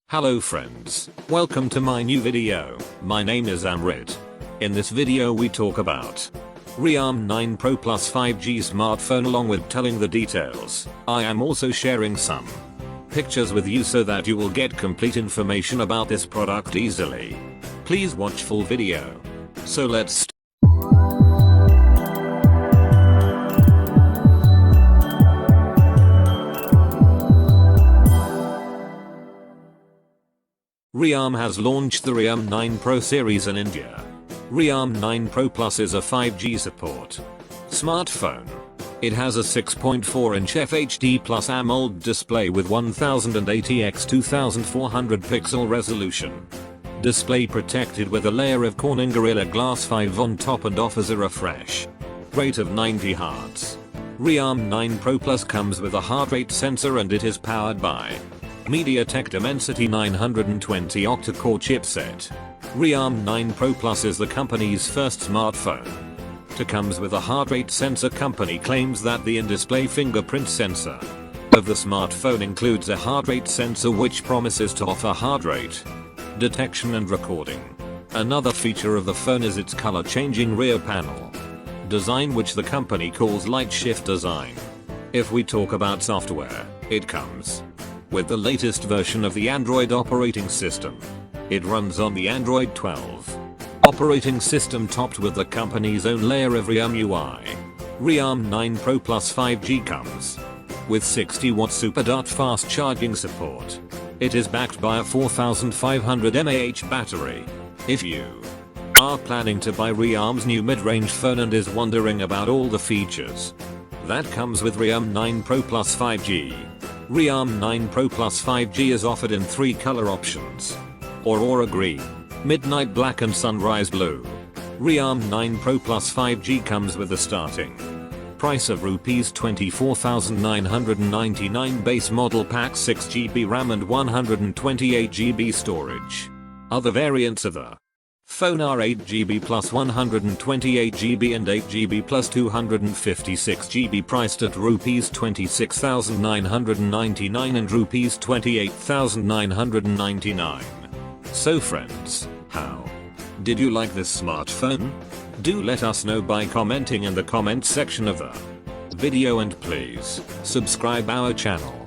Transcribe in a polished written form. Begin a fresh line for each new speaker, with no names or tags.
Hello friends, welcome to my new video. My name is Amrit. In this video we talk about Realme 9 Pro Plus 5G smartphone along with telling the details. I am also sharing some pictures with you so that you will get complete information about this product easily. Please watch full video. So let's Realme has launched the Realme 9 Pro series in India. Realme 9 Pro Plus is a 5G support smartphone. It has a 6.4-inch FHD Plus AMOLED display with 1080 x 2400 pixel resolution. Display protected with a layer of Corning Gorilla Glass 5 on top and offers a refresh rate of 90 Hz. Realme 9 Pro Plus comes with a heart rate sensor and it is powered by MediaTek Dimensity 920 octa-core chipset. Realme 9 Pro Plus is the company's first smartphone to comes with a heart rate sensor. Company claims that the in-display fingerprint sensor of the smartphone includes a heart rate sensor which promises to offer heart rate detection and recording. Another feature of the phone is its color-changing rear panel design, which the company calls light shift design. If we talk about software, it comes with the latest version of the Android operating system. It runs on the Android 12 operating system topped with the company's own layer of Realme UI. Realme 9 Pro Plus 5G comes with 60-watt super fast charging support. It is backed by a 4500 mAh battery. If you are planning to buy Realme's new mid-range phone and is wondering about all the features that comes with Realme 9 Pro Plus 5G, Realme 9 Pro Plus 5G is offered in 3 color options: Aurora Green, Midnight Black and Sunrise Blue. Realme 9 Pro Plus 5G comes with a starting price of Rs 24,999 base model pack, 6GB RAM and 128GB storage. Other variants of the phone are 8GB plus 128GB and 8GB plus 256GB, priced at Rs 26,999 and Rs 28,999. So friends, how did you like this smartphone? Do let us know by commenting in the comment section of the video and please subscribe our channel.